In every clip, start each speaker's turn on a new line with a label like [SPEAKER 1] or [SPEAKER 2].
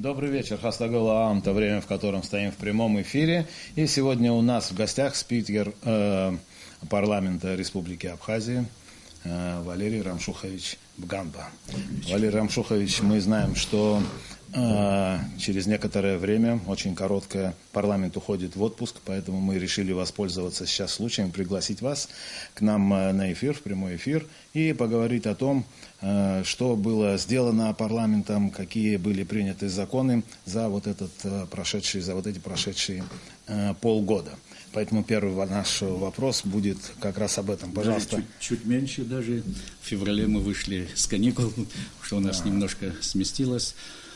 [SPEAKER 1] Добрый вечер, Хастагол Аам, то время, в котором стоим в прямом эфире. И сегодня у нас в гостях спикер парламента Республики Абхазия Валерий Рамшухович Бганба. Валерий Рамшухович, мы знаем, что через некоторое время, очень короткое, парламент уходит в отпуск, поэтому мы решили воспользоваться сейчас случаем, пригласить вас к нам на эфир, в прямой эфир, и поговорить о том, что было сделано парламентом, какие были приняты законы за эти прошедшие полгода. Поэтому первый наш вопрос будет как раз об этом. Пожалуйста.
[SPEAKER 2] Чуть меньше даже. В феврале мы вышли с каникул, что у нас немножко сместилось.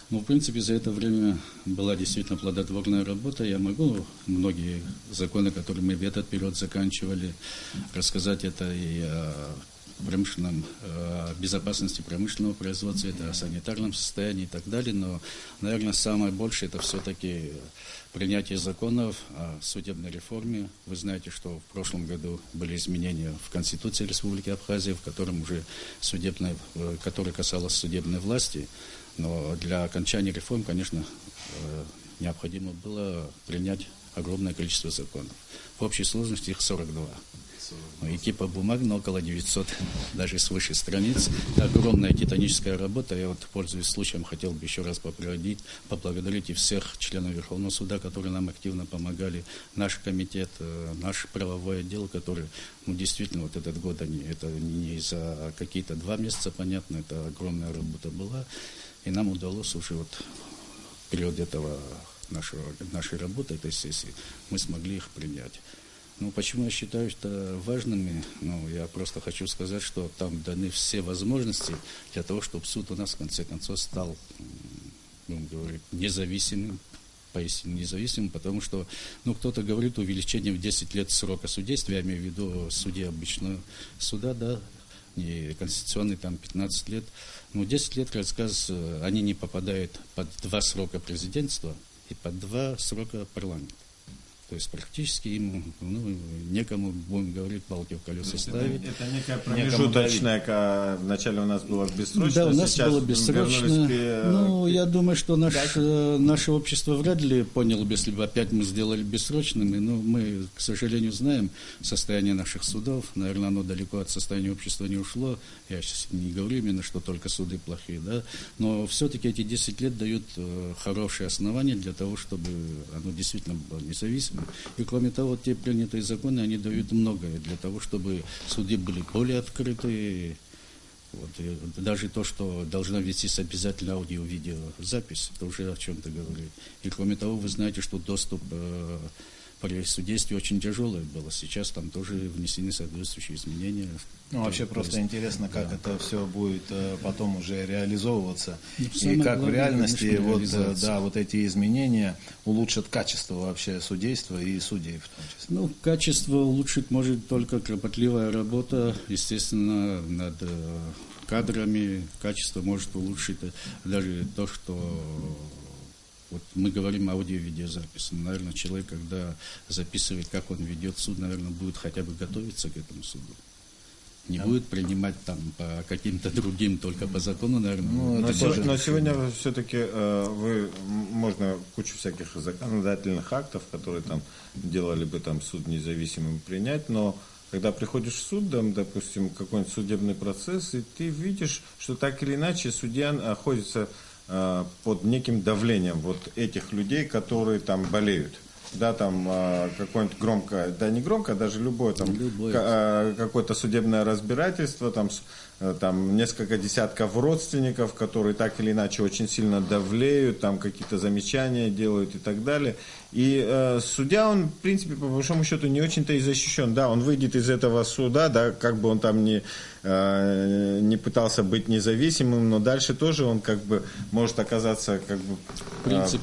[SPEAKER 2] Но, в принципе, за это время была действительно плодотворная работа. Я могу многие законы, которые мы в этот период заканчивали, рассказать это и о безопасности промышленного производства, это о санитарном состоянии и так далее. Но, наверное, самое большее это все-таки принятие законов о судебной реформе. Вы знаете, что в прошлом году были изменения в Конституции Республики Абхазия, в котором уже которое касалось судебной власти. Но для окончания реформ, конечно, необходимо было принять огромное количество законов. В общей сложности их 42. И типа бумаг, но около 900, даже свыше страниц. Это огромная титаническая работа. Я пользуясь случаем, хотел бы еще раз поблагодарить и всех членов Верховного суда, которые нам активно помогали, наш комитет, наш правовой отдел, который, действительно, этот год, это не за какие-то 2 месяца, понятно, это огромная работа была. И нам удалось уже в период нашей работы, этой сессии, мы смогли их принять. Почему я считаю это важными? Я просто хочу сказать, что там даны все возможности для того, чтобы суд у нас в конце концов стал, независимым, поистине независимым, потому что, кто-то говорит увеличение в 10 лет срока судействия, я имею в виду судей обычного суда, да, не конституционный, там 15 лет. 10 лет, как раз, они не попадают под 2 срока президентства и под 2 срока парламента. То есть практически им, некому, будем говорить, палки в колеса ставить.
[SPEAKER 3] Это некая промежуточная, вначале у нас было бессрочно,
[SPEAKER 2] да, у нас было бессрочно. Я думаю, что наше общество вряд ли поняло бы, если бы опять мы сделали бессрочными. Но мы, к сожалению, знаем состояние наших судов. Наверное, оно далеко от состояния общества не ушло. Я сейчас не говорю именно, что только суды плохие, да. Но все-таки эти 10 лет дают хорошие основания для того, чтобы оно действительно было независимо. И кроме того, те принятые законы, они дают многое для того, чтобы суды были более открытые. И даже то, что должна вестись обязательно аудио-видеозапись, это уже о чем-то говорит. И кроме того, вы знаете, что доступ при судействе очень тяжелое было. Сейчас там тоже внесены соответствующие изменения.
[SPEAKER 1] Вообще просто интересно, как это все будет потом уже реализовываться. И как в реальности эти изменения улучшат качество вообще судейства и судей в том числе.
[SPEAKER 2] Качество улучшить может только кропотливая работа, естественно, над кадрами. Качество может улучшить даже то, что... мы говорим о аудио-видеозаписи. Наверное, человек, когда записывает, как он ведет суд, наверное, будет хотя бы готовиться к этому суду. Не будет принимать там по каким-то другим, только по закону, наверное.
[SPEAKER 3] Но сегодня все-таки можно кучу всяких законодательных актов, которые там делали бы там суд независимым, принять, но когда приходишь в суд, допустим, какой-нибудь судебный процесс, и ты видишь, что так или иначе судья находится под неким давлением этих людей, которые там болеют. Да, там какое-нибудь громкое, да не громкое, даже любое там какое-то судебное разбирательство, там несколько десятков родственников, которые так или иначе очень сильно давлеют, там какие-то замечания делают и так далее. И судья, он, в принципе, по большому счету, не очень-то и защищен. Да, он выйдет из этого суда, да, как бы он там не пытался быть независимым, но дальше тоже он как бы может оказаться как бы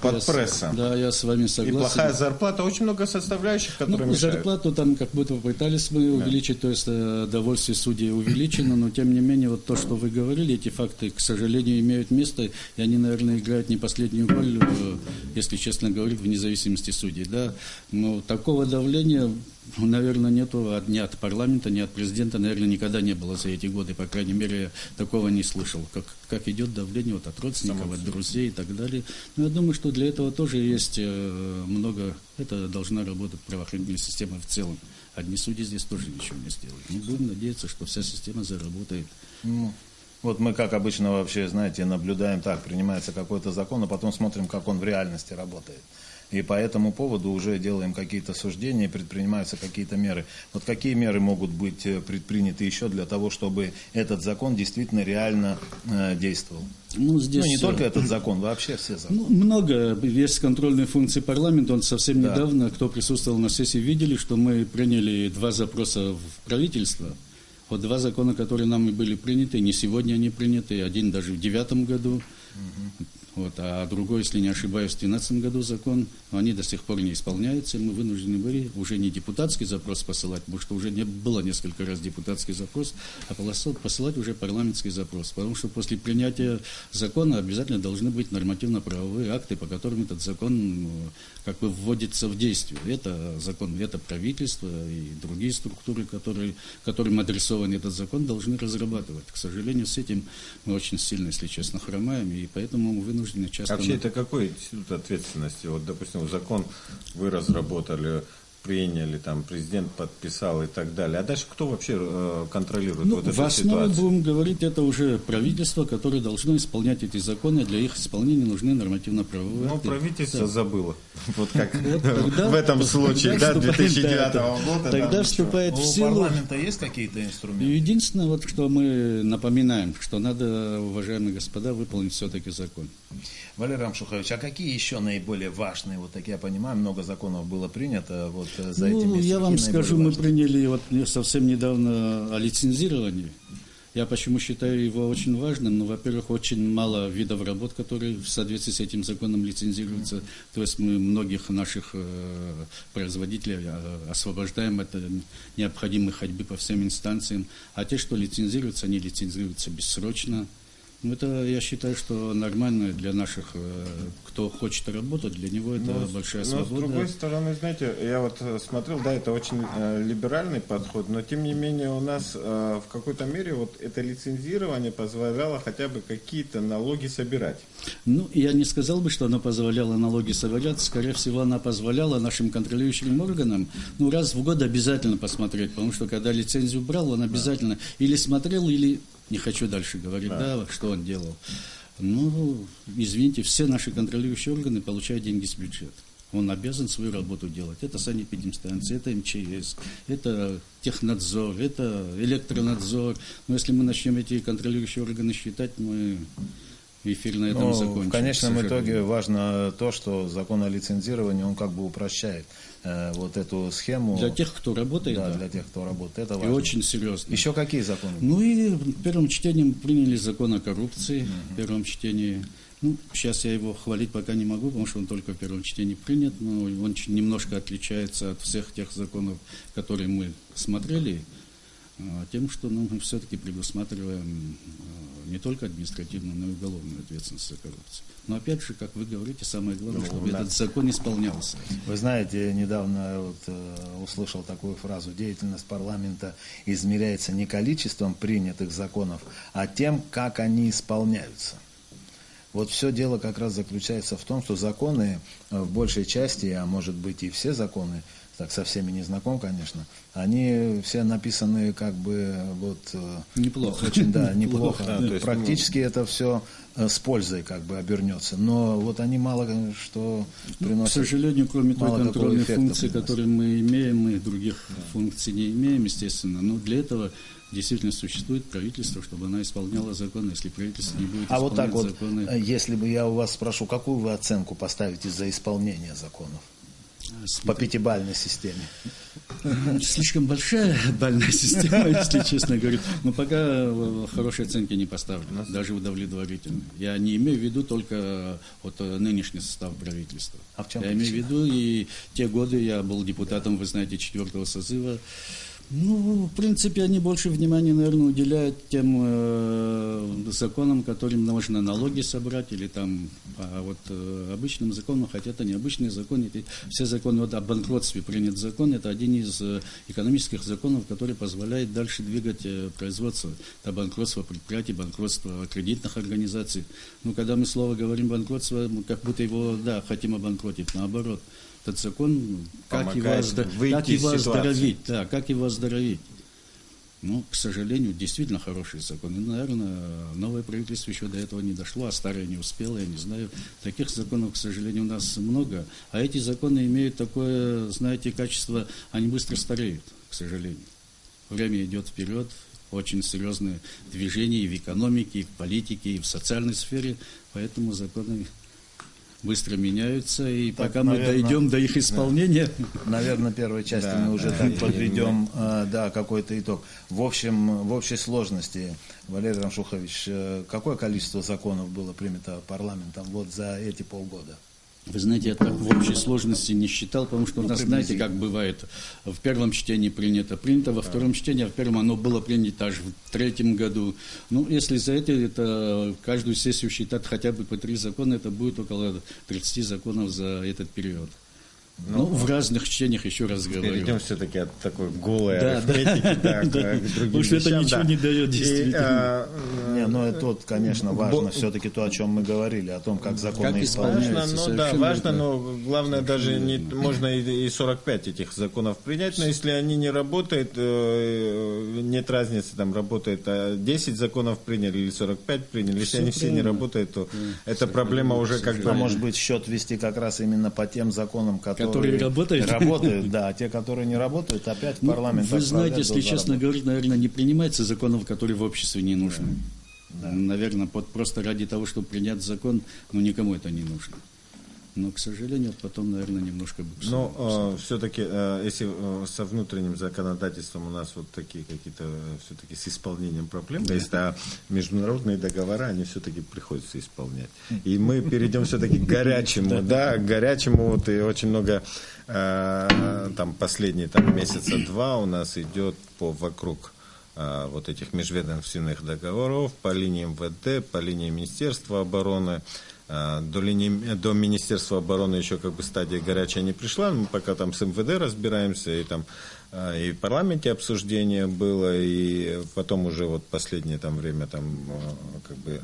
[SPEAKER 3] под прессом.
[SPEAKER 2] Да, я с вами согласен.
[SPEAKER 3] И плохая зарплата, очень много составляющих, которые мешают.
[SPEAKER 2] Зарплату там как будто пытались мы увеличить, то есть довольствие судей увеличено, но тем не менее то, что вы говорили, эти факты, к сожалению, имеют место, и они, наверное, играют не последнюю роль, если честно говорить, в независимости судей, да. Но такого давления, наверное, нету ни от парламента, ни от президента, наверное, никогда не было за эти годы, по крайней мере, я такого не слышал. как идет давление вот от родственников, от друзей и так далее. Но я думаю, что для этого тоже есть много, это должна работать правоохранительная система в целом. Одни судьи здесь тоже ничего не сделают. Мы будем надеяться, что вся система заработает.
[SPEAKER 1] Вот мы, как обычно, вообще, знаете, наблюдаем так, принимается какой-то закон, а потом смотрим, как он в реальности работает. И по этому поводу уже делаем какие-то суждения, предпринимаются какие-то меры. Вот какие меры могут быть предприняты еще для того, чтобы этот закон действительно реально действовал?
[SPEAKER 2] Здесь,
[SPEAKER 1] не только этот закон, вообще все законы.
[SPEAKER 2] Много. Есть контрольные функции парламента. Он совсем недавно, кто присутствовал на сессии, видели, что мы приняли 2 запроса в правительство. Вот 2 закона, которые нами были приняты, не сегодня они приняты, один даже в 2009 году. Вот, а другой, если не ошибаюсь, в 2013 году закон, они до сих пор не исполняются, и мы вынуждены были уже не депутатский запрос посылать, потому что уже было несколько раз депутатский запрос, а посылать уже парламентский запрос, потому что после принятия закона обязательно должны быть нормативно-правовые акты, по которым этот закон как бы вводится в действие. Это закон, это правительство и другие структуры, которым адресован этот закон, должны разрабатывать. К сожалению, с этим мы очень сильно, если честно, хромаем, и поэтому мы вынуждены часто...
[SPEAKER 3] Вообще, это какой институт ответственности? Вот, допустим, закон вы разработали, приняли, там, президент подписал и так далее. А дальше кто вообще контролирует вот эту ситуацию?
[SPEAKER 2] В основе, будем говорить, это уже правительство, которое должно исполнять эти законы. Для их исполнения нужны нормативно-правовые акты.
[SPEAKER 3] Правительство забыло. Вот как в этом случае, 2009 года.
[SPEAKER 2] Тогда вступает в силу...
[SPEAKER 1] У парламента есть какие-то инструменты?
[SPEAKER 2] Единственное, вот, что мы напоминаем, что надо, уважаемые господа, выполнить все-таки закон.
[SPEAKER 1] Валерий Рамшухович, а какие еще наиболее важные, вот так я понимаю, много законов было принято вот за эти месяцы?
[SPEAKER 2] Я вам скажу, мы приняли вот совсем недавно о лицензировании. Я почему считаю его очень важным? Во-первых, очень мало видов работ, которые в соответствии с этим законом лицензируются. То есть мы многих наших производителей освобождаем от необходимой ходьбы по всем инстанциям. А те, что лицензируются, они лицензируются бессрочно. Это, я считаю, что нормально для наших, кто хочет работать, для него это большая свобода.
[SPEAKER 3] Но с другой стороны, знаете, я вот смотрел, да, это очень либеральный подход, но тем не менее у нас в какой-то мере вот это лицензирование позволяло хотя бы какие-то налоги собирать.
[SPEAKER 2] Я не сказал бы, что оно позволяло налоги собирать, скорее всего, она позволяла нашим контролирующим органам раз в год обязательно посмотреть, потому что когда лицензию брал, он обязательно или смотрел, или... Не хочу дальше говорить, что он делал. Извините, все наши контролирующие органы получают деньги с бюджета. Он обязан свою работу делать. Это санэпидемстанция, это МЧС, это технадзор, это электронадзор. Но если мы начнем эти контролирующие органы считать, мы... Эфир на этом закончим.
[SPEAKER 1] В конечном итоге важно то, что закон о лицензировании, он как бы упрощает вот эту схему.
[SPEAKER 2] Для тех, кто работает.
[SPEAKER 1] Да, для тех, кто работает. Это важно.
[SPEAKER 2] И очень серьезно.
[SPEAKER 1] Еще какие законы?
[SPEAKER 2] И в первом чтении мы приняли закон о коррупции. В первом чтении. Сейчас я его хвалить пока не могу, потому что он только в первом чтении принят, но он немножко отличается от всех тех законов, которые мы смотрели, тем, что мы все-таки предусматриваем не только административную, но и уголовную ответственность за коррупцию. Но опять же, как вы говорите, самое главное, чтобы этот закон исполнялся.
[SPEAKER 1] Вы знаете, недавно услышал такую фразу: деятельность парламента измеряется не количеством принятых законов, а тем, как они исполняются. Вот все дело как раз заключается в том, что законы в большей части, а может быть и все законы, так со всеми не знаком, конечно, они все написаны как бы
[SPEAKER 2] неплохо.
[SPEAKER 1] Очень, неплохо. То есть, практически это все с пользой как бы обернется. Но вот они мало что приносят.
[SPEAKER 2] К сожалению, кроме той контрольной функции, которую мы имеем, мы других функций не имеем, естественно. Но для этого действительно существует правительство, чтобы она исполняла законы. Если правительство не будет исполнять законы...
[SPEAKER 1] Если бы я у вас спрошу, какую вы оценку поставите за исполнение законов? По пятибалльной системе.
[SPEAKER 2] Слишком большая бальная система, если честно говорить. Но пока хорошей оценки не поставлю, даже удовлетворительно. Я не имею в виду только нынешний состав правительства.
[SPEAKER 1] А в чем
[SPEAKER 2] я имею в виду и те годы, я был депутатом, вы знаете, 4-го созыва. Ну, в принципе, они больше внимания, наверное, уделяют тем законам, которым нужно налоги собрать, или там, обычным законам, хотя это не обычные законы, это все законы, вот о банкротстве принят закон, это один из экономических законов, который позволяет дальше двигать производство. Это банкротство предприятий, банкротство кредитных организаций. Ну, когда мы слово говорим банкротство, мы как будто его, хотим обанкротить, наоборот. Этот закон, как его оздоровить, как его оздоровить. Ну, к сожалению, действительно хороший закон. И, наверное, новое правительство еще до этого не дошло, а старое не успело, я не знаю. Таких законов, к сожалению, у нас много. А эти законы имеют такое, знаете, качество, они быстро стареют, к сожалению. Время идет вперед, очень серьезные движения и в экономике, и в политике, и в социальной сфере, поэтому законы быстро меняются, и так, пока наверное, мы дойдем до их исполнения...
[SPEAKER 1] Наверное, первой части мы уже так подведем какой-то итог. В общей сложности, Валерий Рамшухович, какое количество законов было принято парламентом вот за эти полгода?
[SPEAKER 2] Вы знаете, я так в общей сложности не считал, потому что у нас, знаете, как бывает, в первом чтении принято, во втором чтении, а в первом оно было принято аж в третьем году. Ну, если за это каждую сессию считать хотя бы по 3 закона, это будет около 30 законов за этот период. Ну, в разных чтениях, еще раз говорю.
[SPEAKER 3] Перейдем все-таки от такой голой арифметики к другим
[SPEAKER 2] вещам. Это ничего не дает, действительно.
[SPEAKER 1] Но тут, конечно, важно все-таки то, о чем мы говорили, о том, как законы исполняются.
[SPEAKER 3] Важно, но главное даже можно и 45 этих законов принять, но если они не работают, нет разницы, там работает 10 законов приняли или 45 приняли, если они все не работают, то эта проблема уже как бы...
[SPEAKER 1] А может быть, счет вести как раз именно по тем законам,
[SPEAKER 2] которые работают,
[SPEAKER 1] да, а те, которые не работают, опять в парламент.
[SPEAKER 2] Вы знаете, если честно говорить, наверное, не принимается законов, которые в обществе не нужны. Да. Наверное, просто ради того, чтобы принять закон, никому это не нужно. Но, к сожалению, потом, наверное, немножко буксует.
[SPEAKER 3] Но все-таки, если со внутренним законодательством у нас вот такие какие-то, все-таки с исполнением проблемы, то есть международные договора, они все-таки приходится исполнять. И мы перейдем все-таки к горячему, к горячему, вот и очень много, там, последние месяца 2 у нас идет вокруг вот этих межведомственных договоров по линии МВД, по линии Министерства обороны. До Министерства обороны еще стадия горячая не пришла, мы пока там с МВД разбираемся, и там и в парламенте обсуждение было, и потом уже вот последнее время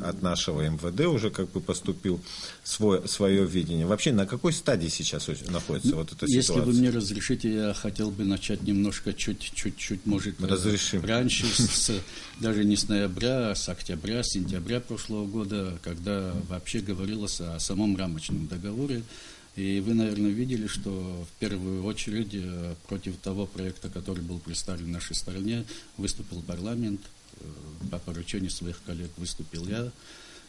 [SPEAKER 3] от нашего МВД уже поступил свое видение. Вообще на какой стадии сейчас находится вот эта ситуация?
[SPEAKER 2] Если вы мне разрешите, я хотел бы начать немножко, чуть-чуть, может, раньше, даже не с ноября, а с октября, сентября прошлого года, когда вообще говорилось о самом рамочном договоре. И вы, наверное, видели, что в первую очередь против того проекта, который был представлен нашей стороне, выступил парламент, по поручению своих коллег выступил я.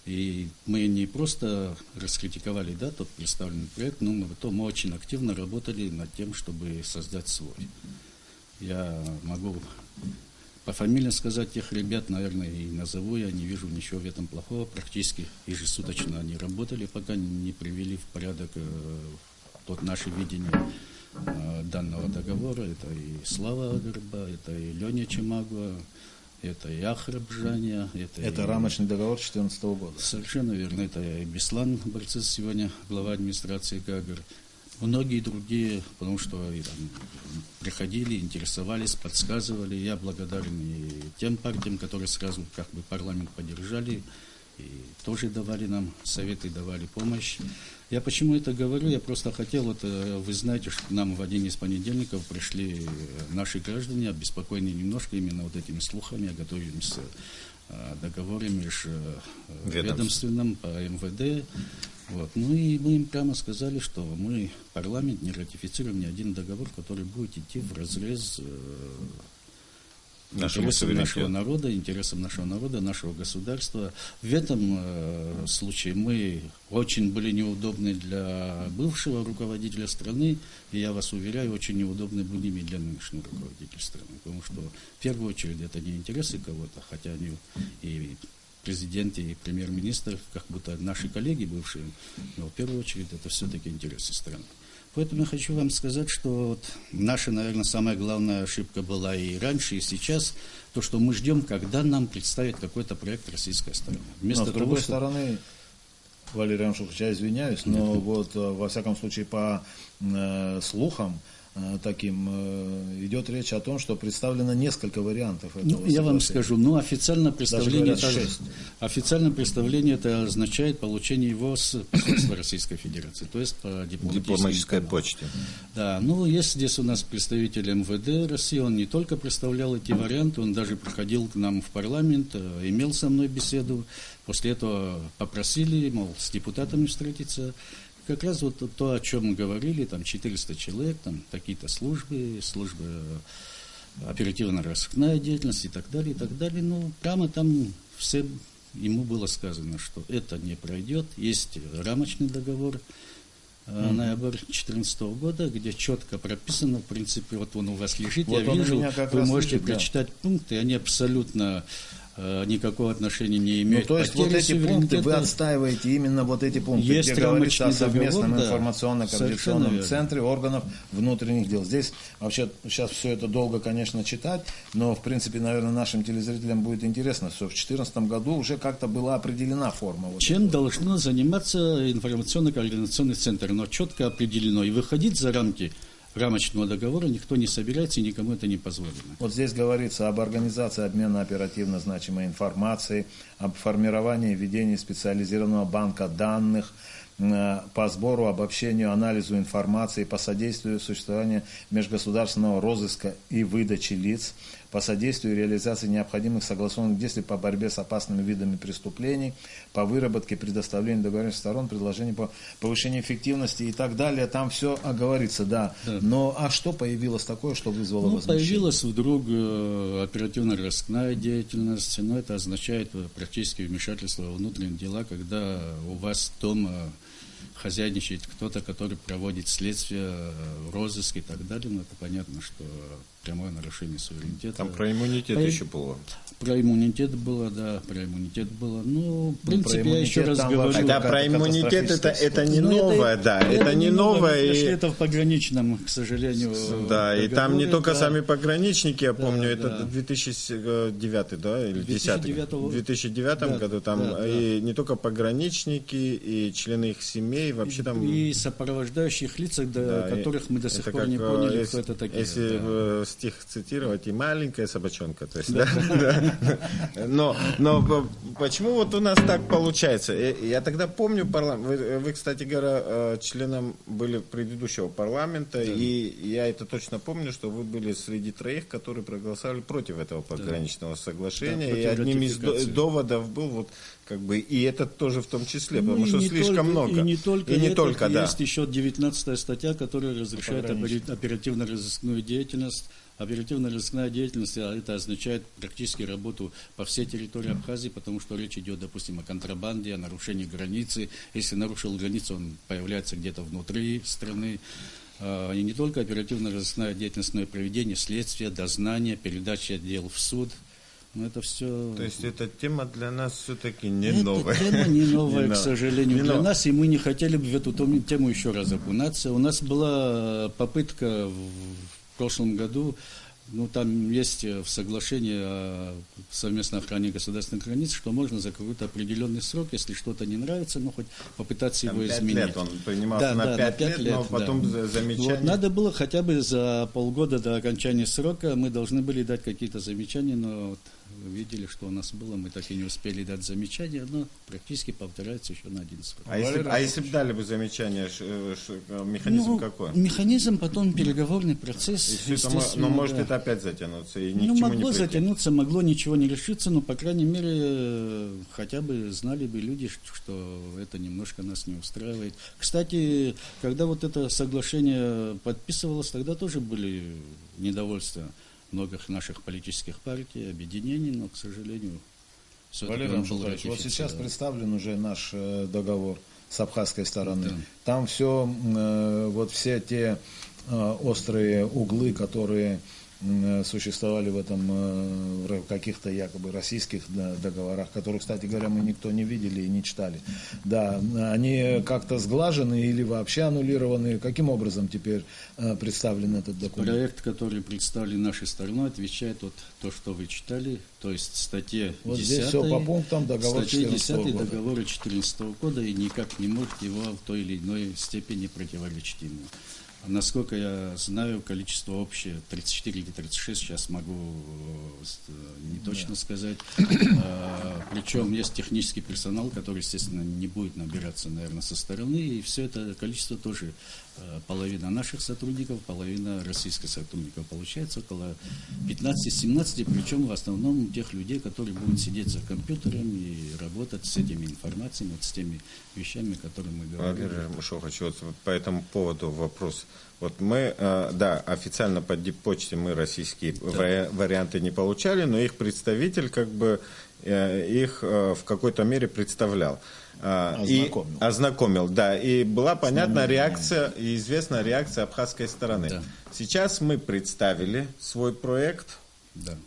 [SPEAKER 2] И мы не просто раскритиковали тот представленный проект, но мы очень активно работали над тем, чтобы создать свой. Я могу пофамильно сказать тех ребят, наверное, и назову, я не вижу ничего в этом плохого. Практически ежесуточно они работали, пока не привели в порядок наше видение данного договора. Это и Слава Агарба, это и Леня Чемагуа, это и Ахраб Жаня.
[SPEAKER 1] Это рамочный договор 2014 года.
[SPEAKER 2] Совершенно верно. Это и Беслан Барцис, сегодня глава администрации ГАГР. Многие другие, потому что приходили, интересовались, подсказывали. Я благодарен и тем партиям, которые сразу парламент поддержали, и тоже давали нам советы, давали помощь. Я почему это говорю? Я просто хотел, вы знаете, что к нам в один из понедельников пришли наши граждане, обеспокоенные немножко именно этими слухами о готовящемся договоре межведомственном по МВД. Ну и мы им прямо сказали, что мы, парламент, не ратифицируем ни один договор, который будет идти вразрез интересам нашего народа, нашего государства. В этом случае мы очень были неудобны для бывшего руководителя страны, и я вас уверяю, очень неудобны будем и для нынешнего руководителя страны, потому что в первую очередь это не интересы кого-то, хотя они и президент, и премьер-министр, как будто наши коллеги бывшие, но в первую очередь это все-таки интересы страны. Поэтому я хочу вам сказать, что вот наша, наверное, самая главная ошибка была и раньше, и сейчас, то, что мы ждем, когда нам представит какой-то проект российская сторона.
[SPEAKER 1] Но с другой стороны, Валерий Рамшухович, я извиняюсь, но вот во всяком случае по слухам таким идет речь о том, что представлено несколько вариантов этого соглашения.
[SPEAKER 2] Я вам скажу, официальное представление, официальное представление это означает получение его с посольства Российской Федерации, то есть по
[SPEAKER 3] дипломатической почте.
[SPEAKER 2] Да, есть здесь у нас представитель МВД России, он не только представлял эти варианты, он даже приходил к нам в парламент, имел со мной беседу, после этого попросили, мол, с депутатами встретиться. Как раз вот то, о чем мы говорили, там 400 человек, там какие-то службы оперативно-розыскная деятельность и так далее, и так далее. Прямо там всем ему было сказано, что это не пройдет. Есть рамочный договор ноябрь 2014 года, где четко прописано, в принципе, вот он у вас лежит,
[SPEAKER 1] вот
[SPEAKER 2] я вижу, вы можете
[SPEAKER 1] лежит,
[SPEAKER 2] прочитать пункты, они абсолютно никакого отношения не имеют.
[SPEAKER 1] То есть вот эти пункты вы отстаиваете, именно вот эти пункты,
[SPEAKER 2] есть
[SPEAKER 1] где говорится о совместном
[SPEAKER 2] договор,
[SPEAKER 1] информационно-координационном центре органов внутренних дел. Здесь вообще сейчас все это долго, конечно, читать, но в принципе, наверное, нашим телезрителям будет интересно, что в 2014 году уже как-то была определена форма.
[SPEAKER 2] Чем должно заниматься информационно-координационный центр, но четко определено, и выходить за рамки рамочного договора никто не собирается и никому это не позволено.
[SPEAKER 1] Вот здесь говорится об организации обмена оперативно значимой информацией, об формировании и ведении специализированного банка данных по сбору, обобщению, анализу информации, по содействию существованию межгосударственного розыска и выдачи лиц, по содействию реализации необходимых согласованных действий по борьбе с опасными видами преступлений, по выработке, предоставлению договоренных сторон, предложений по повышению эффективности и так далее. Там все оговорится, да. Но что появилось такое, что вызвало возмущение?
[SPEAKER 2] Появилась вдруг оперативно-розыскная деятельность, но это означает практически вмешательство во внутренние дела, когда у вас дома хозяйничает кто-то, который проводит следствие, розыск и так далее. Это понятно, что прямое нарушение суверенитета.
[SPEAKER 3] Там про иммунитет еще было.
[SPEAKER 2] Про иммунитет было, да, про иммунитет было. В принципе, я еще раз говорю.
[SPEAKER 3] Хотя про иммунитет это не новое, это не новое.
[SPEAKER 2] Это в пограничном, к сожалению.
[SPEAKER 3] Да, и там не только сами пограничники, я помню, это 2009, да, или 2010. В 2009 году там и не только пограничники, и члены их семей, вообще там...
[SPEAKER 2] И сопровождающих лиц, которых мы до сих пор не поняли, кто это такие.
[SPEAKER 3] Если стих цитировать, и маленькая собачонка, то есть, да. Но почему вот у нас так получается? Я тогда помню парламент. Вы, кстати говоря, членом были предыдущего парламента, да. И я это точно помню, что вы были среди троих, которые проголосовали против этого пограничного соглашения. Да, и одним из доводов был вот как бы, и это тоже в том числе, потому что слишком много.
[SPEAKER 2] И не только, да. Есть еще 19-я статья, которая разрешает оперативно-розыскную деятельность. Оперативно-розыскная деятельность, это означает практически работу по всей территории Абхазии, потому что речь идет, допустим, о контрабанде, о нарушении границы. Если нарушил границу, он появляется где-то внутри страны. И не только оперативно-розыскная деятельность, но и проведение следствия, дознания, передача дел в суд. Это все...
[SPEAKER 3] То есть эта тема для нас все-таки не новая.
[SPEAKER 2] Эта тема не новая, к сожалению, для нас, и мы не хотели бы в эту тему еще раз окунаться. У нас была попытка в прошлом году, там есть в соглашении о совместной охране государственных границ, что можно за какой-то определенный срок, если что-то не нравится, хоть попытаться его изменить.
[SPEAKER 3] 5 лет он принимался на 5 лет, но потом замечания.
[SPEAKER 2] Надо было хотя бы за полгода до окончания срока, мы должны были дать какие-то замечания, но вы видели, что у нас было, мы так и не успели дать замечания, но практически повторяется еще на один срок.
[SPEAKER 3] А если бы дали бы замечания, механизм какой?
[SPEAKER 2] Механизм потом переговорный процесс.
[SPEAKER 3] Но может это опять затянуться и ни к чему
[SPEAKER 2] могло затянуться, могло ничего не решиться, но, по крайней мере, хотя бы знали бы люди, что это немножко нас не устраивает. Кстати, когда вот это соглашение подписывалось, тогда тоже были недовольства многих наших политических партий, объединений, но, к сожалению,
[SPEAKER 1] Валерий Рамшухович, вот сейчас представлен уже наш договор с абхазской стороны. Да. Там все, вот все те острые углы, которые существовали в этом в каких-то якобы российских договорах, которые, кстати говоря, мы никто не видели и не читали. Да, они как-то сглажены или вообще аннулированы? Каким образом теперь представлен этот документ?
[SPEAKER 2] Проект, который представлен нашей стороной, отвечает вот то, что вы читали, то есть статья
[SPEAKER 1] вот
[SPEAKER 2] 10,
[SPEAKER 1] здесь все по пунктам договора
[SPEAKER 2] 14
[SPEAKER 1] года.
[SPEAKER 2] договора 2014 года, и никак не может его в той или иной степени противоречить ему. Насколько я знаю, количество общее 34 или 36, сейчас могу не точно сказать. Причем есть технический персонал, который, естественно, не будет набираться, наверное, со стороны. И все это количество тоже половина наших сотрудников, половина российских сотрудников. Получается около 15-17, причем в основном тех людей, которые будут сидеть за компьютером и работать с этими информациями, вот с теми вещами, которые мы говорим.
[SPEAKER 3] Валерий Рамшухович, вот по этому поводу вопрос. Вот мы, да, официально по диппочте мы российские варианты не получали, но их представитель как бы их в какой-то мере представлял. Ознакомил, да. И была понятна реакция, и известна реакция абхазской стороны. Да. Сейчас мы представили свой проект.
[SPEAKER 2] Да.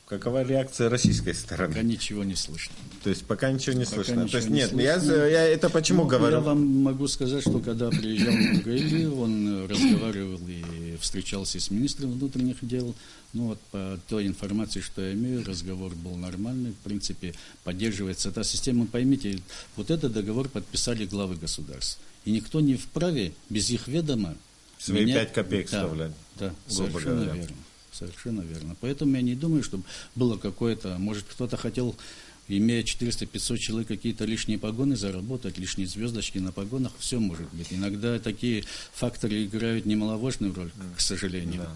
[SPEAKER 3] Какова реакция российской стороны?
[SPEAKER 2] Пока ничего не слышно.
[SPEAKER 3] То есть пока ничего не слышно.
[SPEAKER 2] Ничего
[SPEAKER 3] то есть
[SPEAKER 2] не
[SPEAKER 3] нет,
[SPEAKER 2] слышно.
[SPEAKER 3] Я это почему говорю?
[SPEAKER 2] Я вам могу сказать, что когда приезжал в ГАИ, он разговаривал и встречался с министром внутренних дел. Ну вот по той информации, что я имею, разговор был нормальный. В принципе, поддерживается эта система. Поймите, вот этот договор подписали главы государств. И никто не вправе без их ведома
[SPEAKER 3] свои 5 копеек вставлять.
[SPEAKER 2] Да, совершенно верно. Совершенно верно. Поэтому я не думаю, чтобы было какое-то, может, кто-то хотел, имея 400-500 человек, какие-то лишние погоны заработать, лишние звездочки на погонах, все может быть. Иногда такие факторы играют немаловажную роль, к сожалению.
[SPEAKER 3] Да.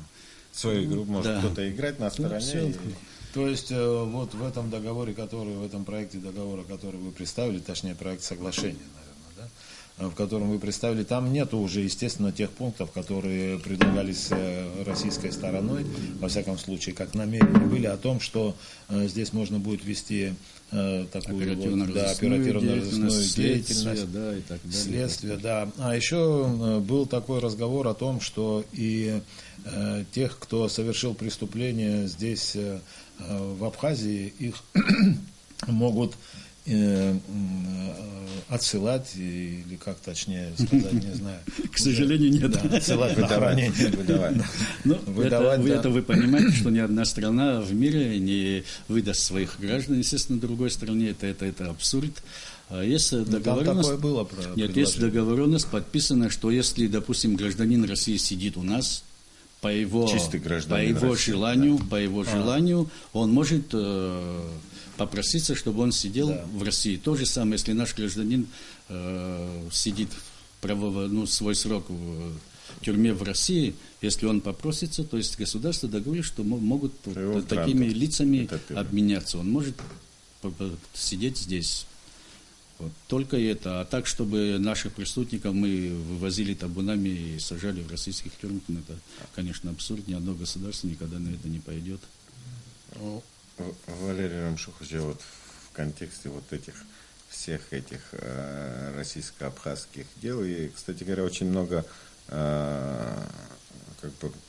[SPEAKER 3] Свою игру может кто-то играть на стороне.
[SPEAKER 1] То есть вот в этом договоре, в этом проекте договора, который вы представили, точнее проект соглашения, наверное, да? В котором вы представили, там нету уже, естественно, тех пунктов, которые предлагались российской стороной, во всяком случае, как намерения были, о том, что здесь можно будет вести такую оперативно-розыскную деятельность,
[SPEAKER 2] да, и так далее,
[SPEAKER 1] следствие, да. А еще был такой разговор о том, что и тех, кто совершил преступление здесь, в Абхазии, их могут отсылать, или как точнее сказать, не знаю.
[SPEAKER 2] К сожалению, нет.
[SPEAKER 1] Да, отсылать на хранение.
[SPEAKER 2] Выдавать. Это вы понимаете, что ни одна страна в мире не выдаст своих граждан, естественно, другой стране. Это абсурд. Есть договоренность,
[SPEAKER 1] такое было
[SPEAKER 2] есть договоренность подписана, что если, допустим, гражданин России сидит у нас, по его желанию, он может попроситься, чтобы он сидел в России. То же самое, если наш гражданин сидит свой срок в тюрьме в России, если он попросится, то есть государство договорилось, что могут такими лицами обменяться. Он может сидеть здесь. Вот. Только это. А так, чтобы наших преступников мы вывозили табунами и сажали в российских тюрьмах, это, конечно, абсурд. Ни одно государство никогда на это не пойдет.
[SPEAKER 3] Валерий Рамшухович, вот в контексте вот всех этих российско-абхазских дел, и, кстати говоря, очень много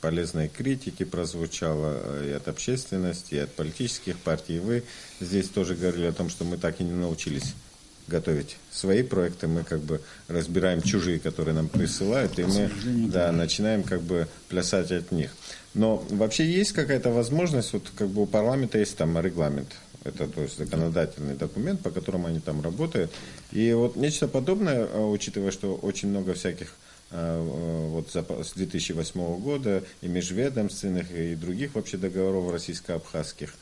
[SPEAKER 3] полезной критики прозвучало и от общественности, и от политических партий. И вы здесь тоже говорили о том, что мы так и не научились готовить свои проекты, мы разбираем чужие, которые нам присылают, и мы начинаем плясать от них. Но вообще есть какая-то возможность, у парламента есть там регламент, это то есть законодательный документ, по которому они там работают, и вот нечто подобное, учитывая, что очень много всяких с 2008 года и межведомственных, и других вообще договоров российско-абхазских,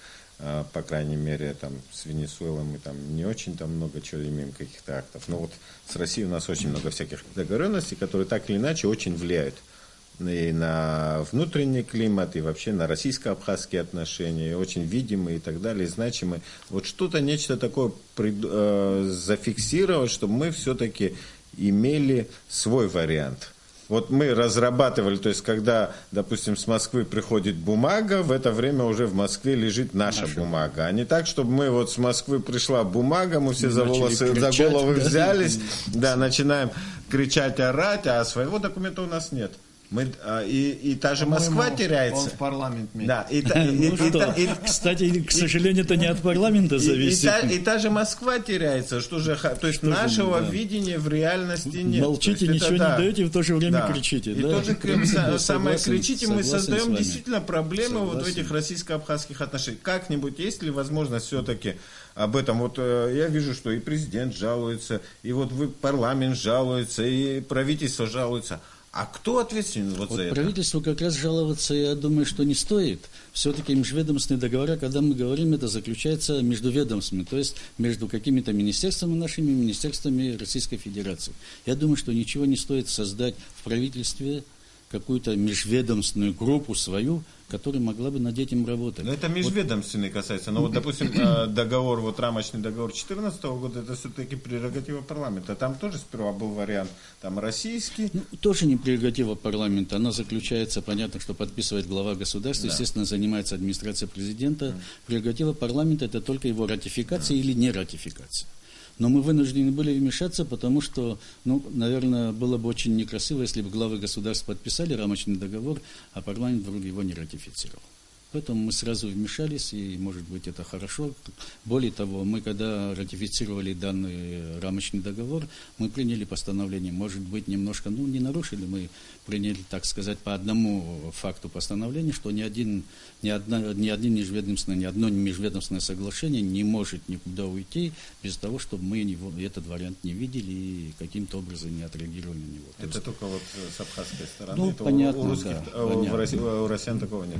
[SPEAKER 3] по крайней мере, там, с Венесуэлой мы там не очень там много чего имеем, каких-то актов. Но вот с Россией у нас очень много всяких договоренностей, которые так или иначе очень влияют и на внутренний климат, и вообще на российско-абхазские отношения, и очень видимые и так далее, и значимые. Вот что-то, нечто такое зафиксировать, чтобы мы все-таки имели свой вариант. Вот мы разрабатывали, то есть когда, допустим, с Москвы приходит бумага, в это время уже в Москве лежит наша бумага. А не так, чтобы мы с Москвы пришла бумага, мы все за волосы, за головы взялись, начинаем кричать, орать, а своего документа у нас нет. И та же Москва теряется.
[SPEAKER 1] Он в парламент метит.
[SPEAKER 3] Да,
[SPEAKER 2] Кстати, к сожалению, это не от парламента зависит.
[SPEAKER 3] И та же Москва теряется. Что же, то есть нашего видения в реальности нет.
[SPEAKER 2] Молчите, ничего не даете, в то же время кричите.
[SPEAKER 3] И тоже самое кричите, мы создаем действительно проблемы вот в этих российско-абхазских отношениях. Как-нибудь есть ли возможность все-таки об этом? Вот я вижу, что и президент жалуется, и вот парламент жалуется, и правительство жалуется. А кто ответственен вот за это?
[SPEAKER 2] Правительству как раз жаловаться, я думаю, что не стоит. Все-таки межведомственные договора, когда мы говорим, это заключается между ведомствами, то есть между какими-то министерствами нашими и министерствами Российской Федерации. Я думаю, что ничего не стоит создать в правительстве какую-то межведомственную группу свою, которая могла бы над этим работать.
[SPEAKER 3] Но это межведомственный касается. Но вот, допустим, договор, вот рамочный договор 2014 года, это все-таки прерогатива парламента. Там тоже сперва был вариант, там российский.
[SPEAKER 2] Ну, тоже не прерогатива парламента. Она заключается, понятно, что подписывает глава государства, естественно, занимается администрация президента. Прерогатива парламента – это только его ратификация или не ратификация. Но мы вынуждены были вмешаться, потому что, наверное, было бы очень некрасиво, если бы главы государств подписали рамочный договор, а парламент вдруг его не ратифицировал. Поэтому мы сразу вмешались, и, может быть, это хорошо. Более того, мы, когда ратифицировали данный рамочный договор, мы приняли постановление, может быть, немножко, не нарушили, мы приняли, так сказать, по одному факту постановления, что ни одно межведомственное соглашение не может никуда уйти без того, чтобы мы этот вариант не видели и каким-то образом не отреагировали на него.
[SPEAKER 3] Это только вот с абхазской стороны?
[SPEAKER 2] Понятно,
[SPEAKER 3] у русских, у россиян такого нет?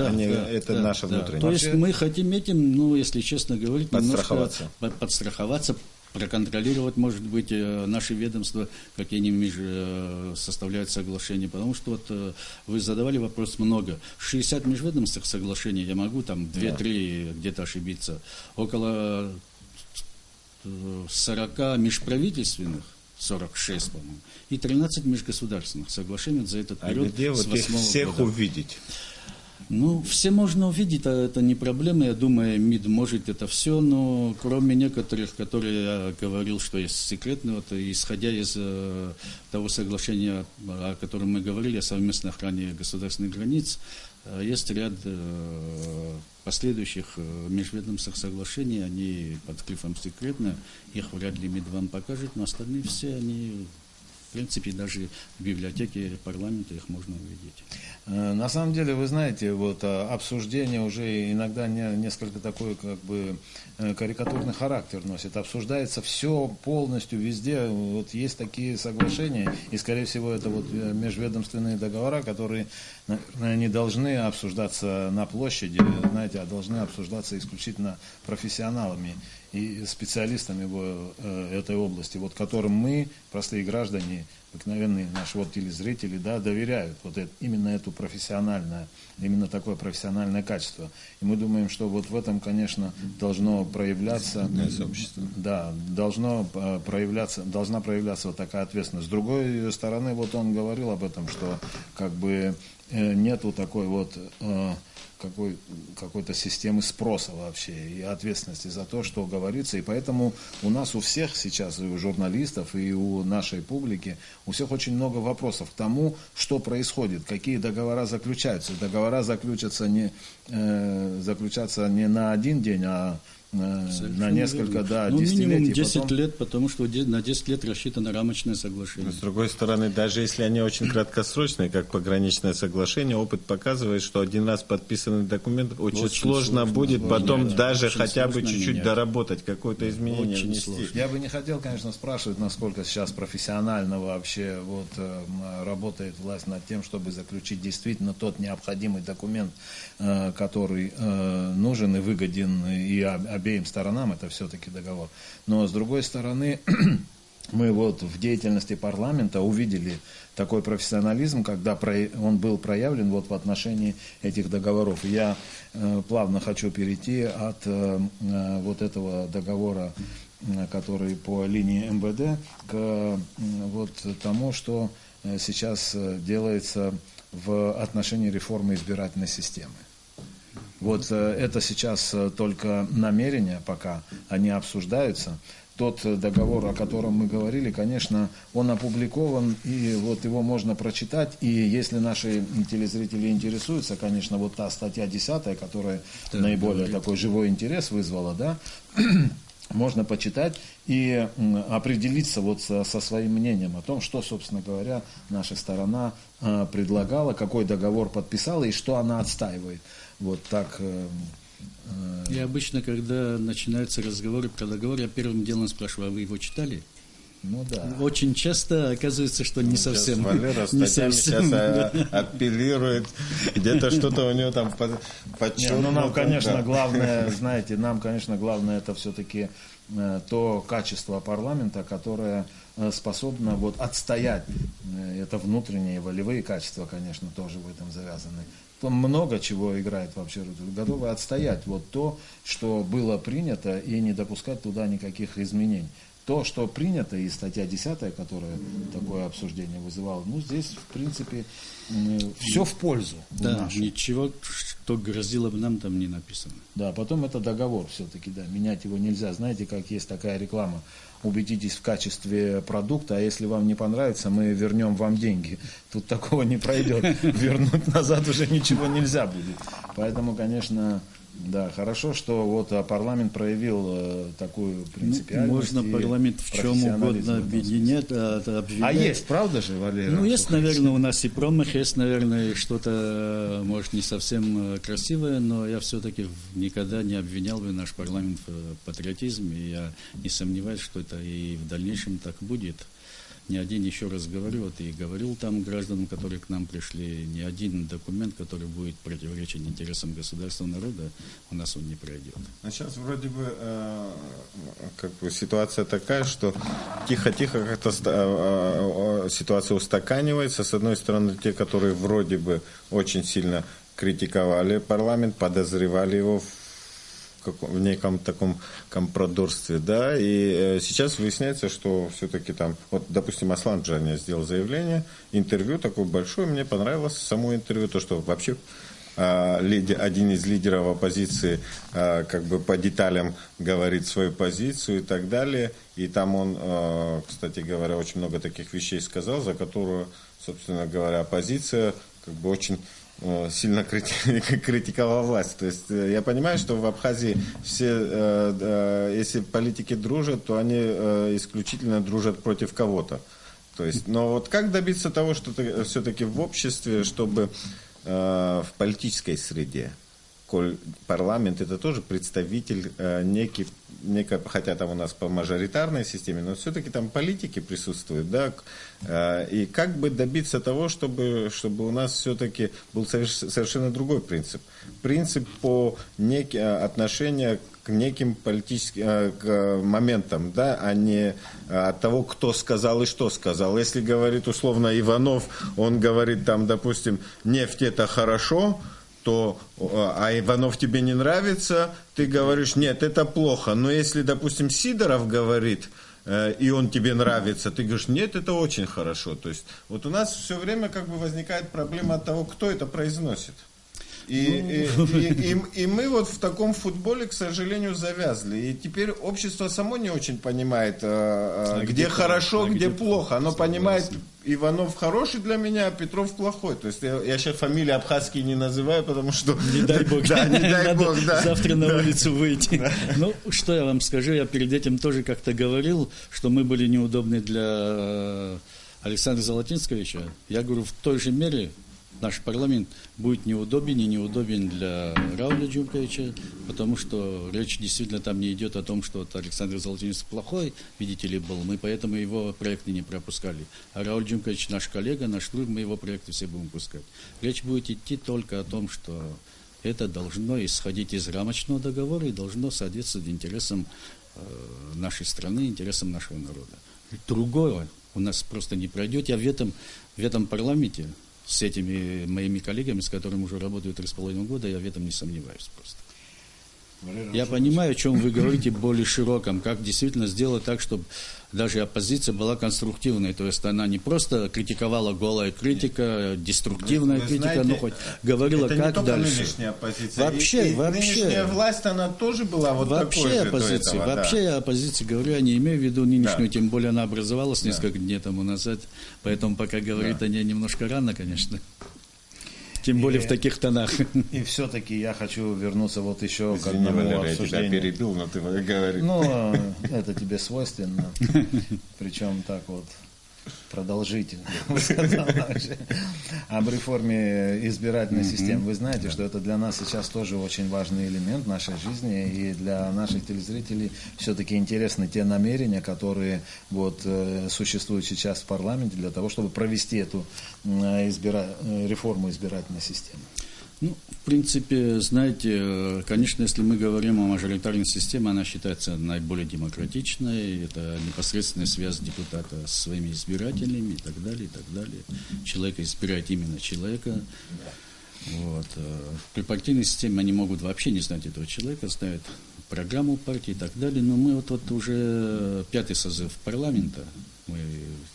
[SPEAKER 3] Это наше внутреннее.
[SPEAKER 2] То есть мы хотим этим, если честно говорить, подстраховаться, проконтролировать, может быть, наши ведомства, какие они составляют соглашения. Потому что вот вы задавали вопрос много. 60 межведомственных соглашений, я могу там 2-3 где-то ошибиться. Около 40 межправительственных, 46, по-моему, и 13 межгосударственных соглашений за этот период.
[SPEAKER 3] А где вот их всех увидеть?
[SPEAKER 2] Все можно увидеть, это не проблема. Я думаю, МИД может это все, но кроме некоторых, которые я говорил, что есть секретные, вот, исходя из того соглашения, о котором мы говорили, о совместной охране государственных границ, есть ряд последующих межведомственных соглашений, они под грифом секретно, их вряд ли МИД вам покажет, но остальные все, они... В принципе, даже в библиотеке парламента их можно увидеть.
[SPEAKER 1] На самом деле, вы знаете, вот обсуждение уже иногда несколько такой карикатурный характер носит. Обсуждается все полностью, везде. Вот есть такие соглашения, и, скорее всего, это вот межведомственные договора, которые, наверное, не должны обсуждаться на площади, знаете, а должны обсуждаться исключительно профессионалами и специалистами в этой области, вот которым мы, простые граждане, обыкновенные наши телезрители, доверяют именно именно такое профессиональное качество. И мы думаем, что вот в этом, конечно, должно проявляться, должна проявляться вот такая ответственность. С другой стороны, вот он говорил об этом, что нету такой какой-то системы спроса вообще и ответственности за то, что говорится. И поэтому у нас у всех сейчас, и у журналистов, и у нашей публики, у всех очень много вопросов к тому, что происходит, какие договора заключаются. Договора заключатся не на один день, а на несколько десятилетий.
[SPEAKER 2] Минимум 10 лет, потому что на 10 лет рассчитано рамочное соглашение.
[SPEAKER 3] С другой стороны, даже если они очень краткосрочные, как пограничное соглашение, опыт показывает, что один раз подписанный документ очень сложно будет потом даже хотя бы чуть-чуть доработать, какое-то изменение внести.
[SPEAKER 1] Я бы не хотел, конечно, спрашивать, насколько сейчас профессионально вообще работает власть над тем, чтобы заключить действительно тот необходимый документ, который нужен и выгоден и обеим сторонам, это все-таки договор. Но с другой стороны, мы в деятельности парламента увидели такой профессионализм, когда он был проявлен в отношении этих договоров. Я плавно хочу перейти от этого договора, который по линии МВД, к тому, что сейчас делается в отношении реформы избирательной системы. Это сейчас только намерения пока, они обсуждаются, тот договор, о котором мы говорили, конечно, он опубликован, и вот его можно прочитать. И если наши телезрители интересуются, конечно, вот та статья 10, которая наиболее такой живой интерес вызвала, да, можно почитать и определиться вот со своим мнением о том, что, собственно говоря, наша сторона предлагала, какой договор подписала и что она отстаивает. Вот так.
[SPEAKER 2] И обычно, когда начинаются разговоры про договор, я первым делом спрашиваю, а вы его читали?
[SPEAKER 1] Ну да.
[SPEAKER 2] Очень часто оказывается, что не совсем.
[SPEAKER 3] Валера сейчас апеллирует, где-то что-то у него там подчеркнуто.
[SPEAKER 1] Ну, нам, конечно, главное, знаете, это все-таки то качество парламента, которое способно вот отстоять. Это внутренние волевые качества, конечно, тоже в этом завязаны. Там много чего играет вообще роль. Готовы отстоять вот то, что было принято, и не допускать туда никаких изменений. То, что принято, и статья 10, которая такое обсуждение вызывала, ну, здесь, в принципе, все в пользу.
[SPEAKER 2] Да, ничего, что грозило бы нам, там не написано.
[SPEAKER 1] Да, потом это договор все-таки, да, менять его нельзя. Знаете, как есть такая реклама, убедитесь в качестве продукта, а если вам не понравится, мы вернем вам деньги. Тут такого не пройдет. Вернуть назад уже ничего нельзя будет. Поэтому, конечно... Да, хорошо, что вот парламент проявил такую принципиальность.
[SPEAKER 2] Можно парламент в чем угодно объединять, обвинять.
[SPEAKER 1] А есть, правда же, Валерий?
[SPEAKER 2] Ну, есть, наверное, у нас и промах, есть, наверное, что-то, может, не совсем красивое, но я все-таки никогда не обвинял бы наш парламент в патриотизме, и я не сомневаюсь, что это и в дальнейшем так будет. Ни один, еще раз говорю, вот и говорил там гражданам, которые к нам пришли, ни один документ, который будет противоречить интересам государства, народа, у нас он не пройдет.
[SPEAKER 3] А сейчас вроде бы ситуация такая, что тихо-тихо как-то ситуация устаканивается. С одной стороны, те, которые вроде бы очень сильно критиковали парламент, подозревали его в неком таком компрадорстве, да, и сейчас выясняется, что все-таки там, вот, допустим, Аслан Джаня сделал заявление, интервью такое большое, мне понравилось само интервью, то, что вообще один из лидеров оппозиции как бы по деталям говорит свою позицию и так далее, и там он, кстати говоря, очень много таких вещей сказал, за которую, собственно говоря, оппозиция как бы очень сильно критиковала власть. То есть я понимаю, что в Абхазии все, если политики дружат, то они исключительно дружат против кого-то. То есть, но вот как добиться того, что все-таки в обществе, чтобы в политической среде, коль парламент это тоже представитель некий, хотя там у нас по мажоритарной системе, но все-таки там политики присутствуют, да, и как бы добиться того, чтобы у нас все-таки был совершенно другой принцип. Принцип по отношения к неким политическим моментам, да, а не от того, кто сказал и что сказал. Если говорит условно Иванов, он говорит там, допустим, нефть это хорошо, то, а Иванов тебе не нравится, ты говоришь, нет, это плохо. Но если, допустим, Сидоров говорит, и он тебе нравится, ты говоришь, нет, это очень хорошо. То есть вот у нас все время как бы возникает проблема от того, кто это произносит. И мы вот в таком футболе, к сожалению, завязли. И теперь общество само не очень понимает, где хорошо, где плохо. Оно понимает, Иванов хороший для меня, а Петров плохой. То есть я сейчас фамилии абхазские не называю, потому что...
[SPEAKER 2] Не дай бог.
[SPEAKER 3] Да, не дай бог, да.
[SPEAKER 2] Завтра на улицу выйти. Ну, что я вам скажу, я перед этим тоже как-то говорил, что мы были неудобны для Александра Золотинсковича. Я говорю, в той же мере наш парламент будет неудобен и неудобен для Рауля Джумковича, потому что речь действительно там не идет о том, что вот Александр Золотинский плохой, видите ли, был, мы поэтому его проекты не пропускали. А Рауль Джумкович наш коллега, наш друг, мы его проекты все будем пускать. Речь будет идти только о том, что это должно исходить из рамочного договора и должно соответствовать интересам нашей страны, интересам нашего народа. Другого у нас просто не пройдет. Я в этом парламенте с этими моими коллегами, с которыми уже работаю 3,5 года, я в этом не сомневаюсь просто. Я понимаю, о чем вы говорите, более широком, как действительно сделать так, чтобы даже оппозиция была конструктивной, то есть она не просто критиковала, голая критика, деструктивная
[SPEAKER 3] вы
[SPEAKER 2] критика,
[SPEAKER 3] знаете,
[SPEAKER 2] но хоть говорила,
[SPEAKER 3] это
[SPEAKER 2] как
[SPEAKER 3] не только
[SPEAKER 2] дальше.
[SPEAKER 3] Нынешняя оппозиция.
[SPEAKER 2] Вообще.
[SPEAKER 3] Нынешняя власть, она тоже была вот такой же
[SPEAKER 2] Оппозиция,
[SPEAKER 3] до этого,
[SPEAKER 2] вообще я оппозиции говорю, я не имею в виду нынешнюю,
[SPEAKER 3] Да.
[SPEAKER 2] тем более она образовалась несколько дней тому назад, поэтому пока говорить о ней немножко рано, конечно. Тем более в таких тонах.
[SPEAKER 1] И все-таки я хочу вернуться вот еще к
[SPEAKER 3] Извини,
[SPEAKER 1] одному
[SPEAKER 3] Валерий, я тебя
[SPEAKER 1] обсуждению.
[SPEAKER 3] перебил, но ты говори.
[SPEAKER 1] Ну, это тебе свойственно. Причем так вот продолжительно. Об реформе избирательной системы. Вы знаете, что это для нас сейчас тоже очень важный элемент нашей жизни. И для наших телезрителей все-таки интересны те намерения, которые вот существуют сейчас в парламенте для того, чтобы провести эту реформу избирательной системы.
[SPEAKER 2] Ну, в принципе, знаете, конечно, если мы говорим о мажоритарной системе, она считается наиболее демократичной. Это непосредственная связь депутата с своими избирателями и так далее, и так далее. Человек избирает именно человека. Вот. При партийной системе они могут вообще не знать этого человека, знают программу партии и так далее. Но мы вот уже 5-й созыв парламента, мы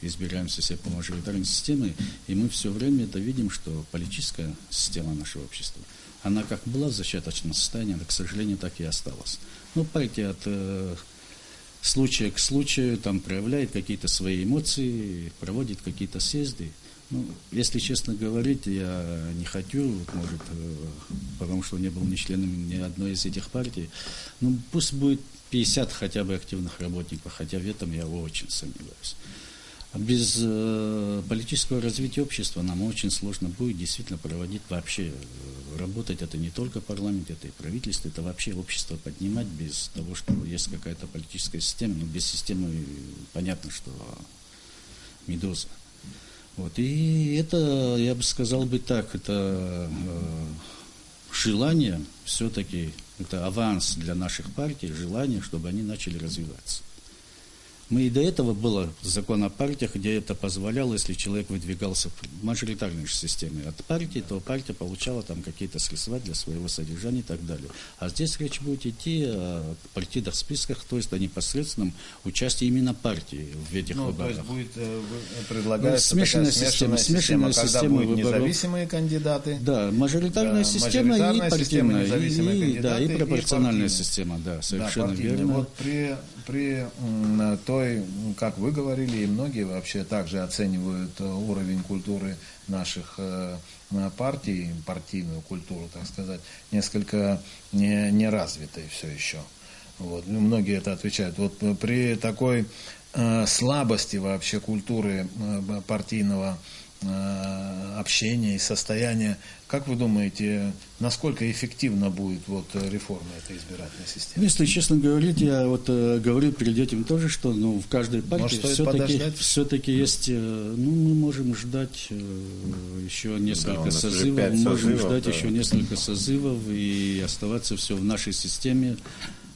[SPEAKER 2] избираемся все по мажоритарной системе, и мы все время это видим, что политическая система нашего общества, она как была в зачаточном состоянии, она, к сожалению, так и осталась. Ну, партия от случая к случаю там проявляет какие-то свои эмоции, проводит какие-то съезды. Ну, если честно говорить, я не хочу, может, потому что не был ни членом ни одной из этих партий, ну, пусть будет 50 хотя бы активных работников, хотя в этом я очень сомневаюсь. Без политического развития общества нам очень сложно будет действительно проводить вообще, работать это не только парламент, это и правительство, это вообще общество поднимать без того, что есть какая-то политическая система, но без системы понятно, что медуза. Вот. И это, я бы сказал бы так, это желание все-таки, это аванс для наших партий, желание, чтобы они начали развиваться. Мы и до этого было закон о партиях, где это позволяло, если человек выдвигался в мажоритарной же системе от партии, то партия получала там какие-то средства для своего содержания и так далее. А здесь речь будет идти о партийных списках, то есть о непосредственном участии именно партии в этих выборах.
[SPEAKER 1] То есть будет предлагается
[SPEAKER 2] смешанная
[SPEAKER 1] такая смешанная система, когда будут
[SPEAKER 2] выборов.
[SPEAKER 1] Независимые кандидаты.
[SPEAKER 2] Да, мажоритарная система и партийная, и пропорциональная система, да, совершенно верно.
[SPEAKER 1] Вот при той, как вы говорили, и многие вообще также оценивают уровень культуры наших партий, партийную культуру, так сказать, несколько неразвитой все еще. Вот. Многие это отвечают. Вот при такой слабости вообще культуры партийного общения и состояния, как вы думаете, насколько эффективно будет вот реформа этой избирательной системы?
[SPEAKER 2] Если честно говорить, я вот говорил перед этим тоже, что в каждой партии все-таки есть, мы можем ждать еще несколько созывов, еще несколько созывов и оставаться все в нашей системе,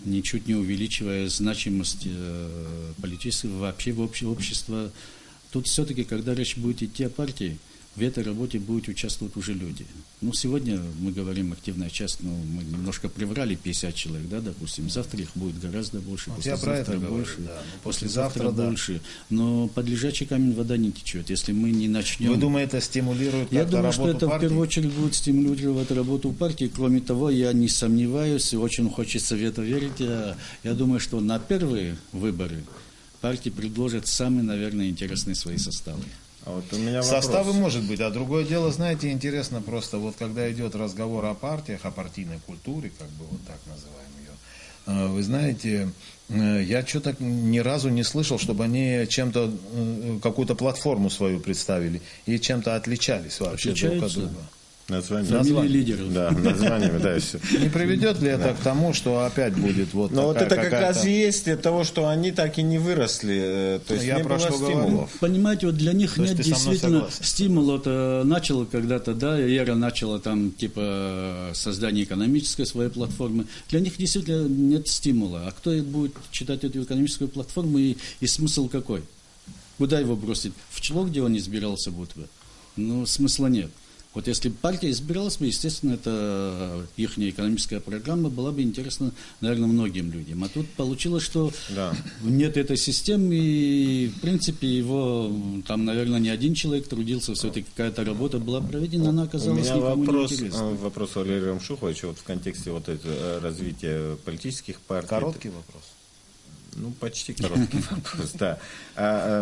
[SPEAKER 2] ничуть не увеличивая значимость политического вообще общества. Тут все-таки, когда речь будет идти о партии, в этой работе будут участвовать уже люди. Ну, сегодня мы говорим активная часть, мы немножко приврали 50 человек, да, допустим. Завтра их будет гораздо больше,
[SPEAKER 1] вот
[SPEAKER 2] послезавтра больше,
[SPEAKER 1] говорю, да.
[SPEAKER 2] послезавтра больше. Но под лежачий камень вода не течет. Если мы не начнем...
[SPEAKER 1] Вы думаете, это стимулирует как-то работу партии?
[SPEAKER 2] Я думаю, что это в первую очередь будет стимулировать работу партии. Кроме того, я не сомневаюсь, очень хочется в это верить. Я думаю, что на первые выборы партии предложат самые, наверное, интересные свои составы.
[SPEAKER 3] А вот у меня
[SPEAKER 1] составы может быть, а другое дело, знаете, интересно просто, вот когда идет разговор о партиях, о партийной культуре, как бы вот так называем ее, вы знаете, я что-то ни разу не слышал, чтобы они чем-то, какую-то платформу свою представили и чем-то отличались вообще друг от друга.
[SPEAKER 3] Название
[SPEAKER 2] лидеров.
[SPEAKER 3] Да, названиями, да, и все.
[SPEAKER 1] Не приведет ли это к тому, что опять будет вот
[SPEAKER 3] но вот это как раз и есть для того, что они так и не выросли, то есть не было стимулов.
[SPEAKER 2] Понимаете, вот для них нет действительно стимула. Начало когда-то, да, эра начала там типа создание экономической своей платформы. Для них действительно нет стимула. А кто будет читать эту экономическую платформу и смысл какой? Куда его бросить? В число, где он избирался будто бы? Ну, смысла нет. Вот если бы партия избиралась бы, естественно, это их экономическая программа была бы интересна, наверное, многим людям. А тут получилось, что нет этой системы, и, в принципе, его, там, наверное, не один человек трудился, все-таки какая-то работа была проведена, она оказалась никому не интересна.
[SPEAKER 3] Вопрос Валерию Рамшуховичу вот в контексте вот этого развития политических партий.
[SPEAKER 1] Короткий вопрос.
[SPEAKER 3] Ну, почти короткий вопрос, да.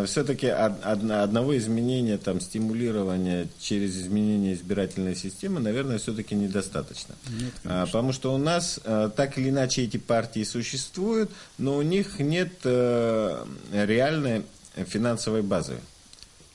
[SPEAKER 3] Все-таки одного изменения, там, стимулирования через изменение избирательной системы, наверное, все-таки недостаточно. Нет, потому что у нас так или иначе эти партии существуют, но у них нет реальной финансовой базы.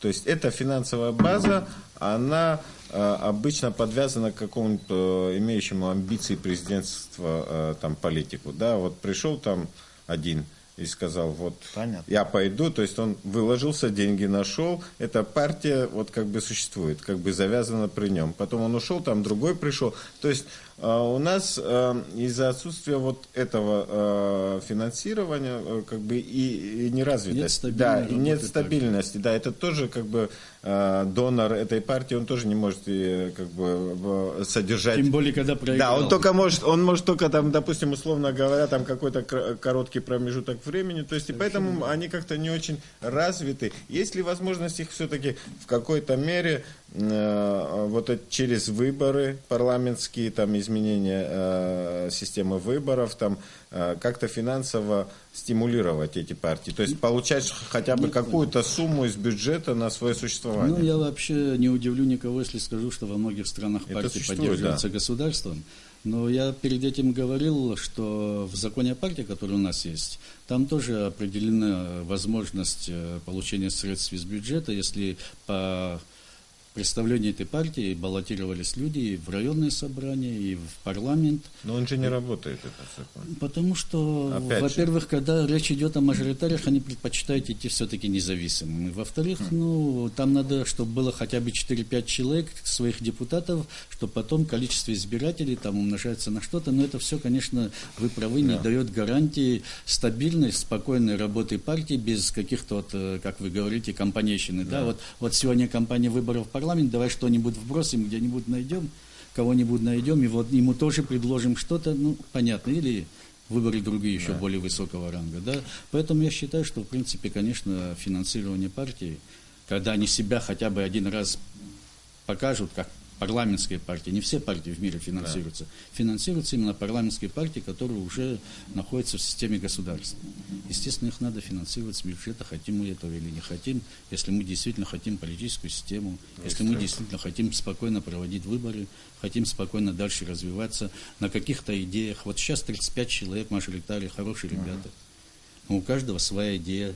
[SPEAKER 3] То есть эта финансовая база, она обычно подвязана к какому-то имеющему амбиции президентства там, политику. Да, вот пришел там один и сказал, вот, понятно, я пойду, то есть он выложился, деньги нашел, эта партия вот как бы существует, как бы завязана при нем. Потом он ушел, там другой пришел. То есть у нас из-за отсутствия вот этого финансирования как бы и неразвитости, да, и нет стабильности, да, это тоже как бы донор этой партии, он тоже не может как бы содержать.
[SPEAKER 2] Тем более, когда проиграл.
[SPEAKER 3] Да, он может только там, допустим, условно говоря, там какой-то короткий промежуток времени, то есть и поэтому они как-то не очень развиты. Есть ли возможность их все-таки в какой-то мере вот через выборы парламентские, там изменения системы выборов, там как-то финансово стимулировать эти партии, то есть получать хотя бы какую-то сумму из бюджета на свое существование?
[SPEAKER 2] Ну, я вообще не удивлю никого, если скажу, что во многих странах партии поддерживаются государством. Но я перед этим говорил, что в законе о партии, который у нас есть, там тоже определена возможность получения средств из бюджета, если по представлению этой партии баллотировались люди и в районные собрания, и в парламент.
[SPEAKER 3] Но он же не работает, этот закон.
[SPEAKER 2] Потому что, во-первых, когда речь идет о мажоритариях, они предпочитают идти все-таки независимыми. Во-вторых, там надо, чтобы было хотя бы 4-5 человек, своих депутатов, чтобы потом количество избирателей там умножается на что-то. Но это все, конечно, вы правы, не дает гарантии стабильной, спокойной работы партии без каких-то, вот, как вы говорите, компанейщины. Да? Вот сегодня кампания выборов в парламент, давай что-нибудь вбросим, где-нибудь найдем, кого-нибудь найдем, и вот ему тоже предложим что-то, ну, понятно, или выборы другие еще более высокого ранга, да. Поэтому я считаю, что, в принципе, конечно, финансирование партии, когда они себя хотя бы один раз покажут, как парламентские партии, не все партии в мире финансируются, финансируются именно парламентские партии, которые уже находятся в системе государства. Естественно, их надо финансировать с бюджета, хотим мы этого или не хотим, если мы действительно хотим политическую систему, если мы действительно хотим спокойно проводить выборы, хотим спокойно дальше развиваться на каких-то идеях. Вот сейчас 35 человек, мажоритарии, хорошие ребята. Но у каждого своя идея.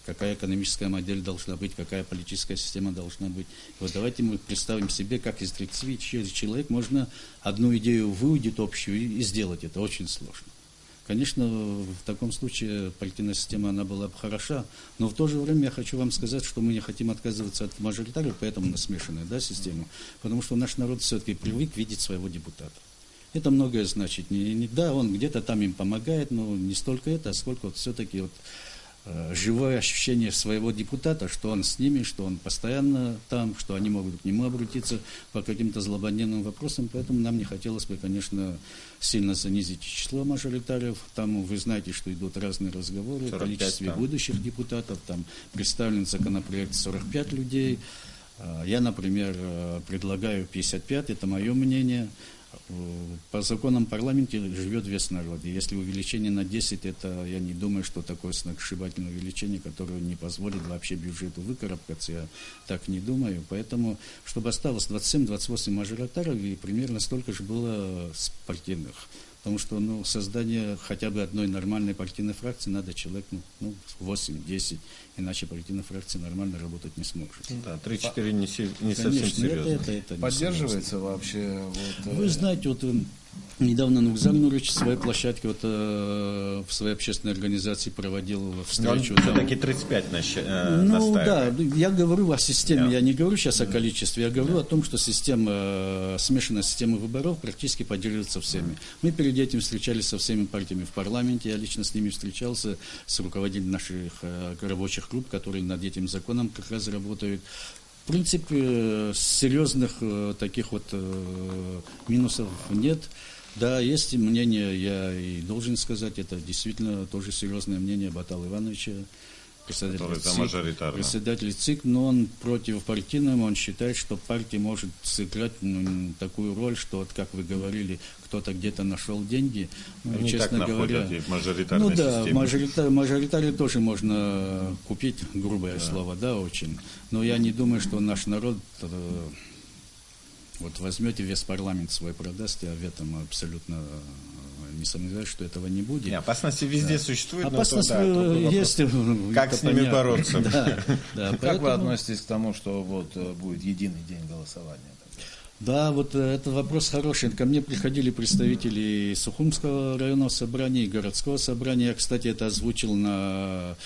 [SPEAKER 2] Какая экономическая модель должна быть, какая политическая система должна быть. Вот давайте мы представим себе, как из 30 человек можно одну идею выудить общую и сделать это. Очень сложно. Конечно, в таком случае партийная система, она была бы хороша, но в то же время я хочу вам сказать, что мы не хотим отказываться от мажоритариев, поэтому на смешанную систему, потому что наш народ все-таки привык видеть своего депутата. Это многое значит. Да, он где-то там им помогает, но не столько это, а сколько вот все-таки вот живое ощущение своего депутата, что он с ними, что он постоянно там, что они могут к нему обратиться по каким-то злободневным вопросам. Поэтому нам не хотелось бы, конечно, сильно занизить число мажоритариев. Там вы знаете, что идут разные разговоры о количестве будущих депутатов. Там представлен законопроект 45 людей. Я, например, предлагаю 55, это мое мнение. По законам парламента живет весь народ. И если увеличение на 10, это, я не думаю, что такое сногсшибательное увеличение, которое не позволит вообще бюджету выкарабкаться. Я так не думаю. Поэтому, чтобы осталось 27-28 мажоритариев, и примерно столько же было партийных. Потому что создание хотя бы одной нормальной партийной фракции надо человек 8-10, иначе партийная фракция нормально работать не сможет.
[SPEAKER 3] Да, 3-4 не совсем серьезно.
[SPEAKER 2] Это
[SPEAKER 1] поддерживается вообще?
[SPEAKER 2] Вы знаете, вот недавно Нукзар Нурович в своей площадке, в своей общественной организации проводил встречу.
[SPEAKER 3] Все-таки 35 настаивает.
[SPEAKER 2] Да, я говорю о системе, я не говорю сейчас о количестве, я говорю о том, что система, смешанная система выборов практически поддерживается всеми. Мы перед этим встречались со всеми партиями в парламенте, я лично с ними встречался, с руководителями наших рабочих групп, которые над этим законом как раз работают. В принципе, серьезных таких вот минусов нет. Да, есть мнение, я и должен сказать, это действительно тоже серьезное мнение Баталла Ивановича, председатель ЦИК, но он противопартийным, он считает, что партия может сыграть такую роль, что, вот, как вы говорили, кто-то где-то нашел деньги.
[SPEAKER 3] Они честно так говоря, в мажоритарной
[SPEAKER 2] системе. Мажоритарию тоже можно купить, грубое слово, да, очень. Но я не думаю, что наш народ вот возьмете весь парламент свой продаст, я в этом абсолютно не сомневаюсь, что этого не будет.
[SPEAKER 3] Опасности везде существуют,
[SPEAKER 2] опасность есть.
[SPEAKER 3] Как с ними бороться?
[SPEAKER 1] Как вы относитесь к тому, что вот будет единый день голосования?
[SPEAKER 2] Да, вот это вопрос хороший. Ко мне приходили представители Сухумского районного собрания и городского собрания. Я, кстати, это озвучил на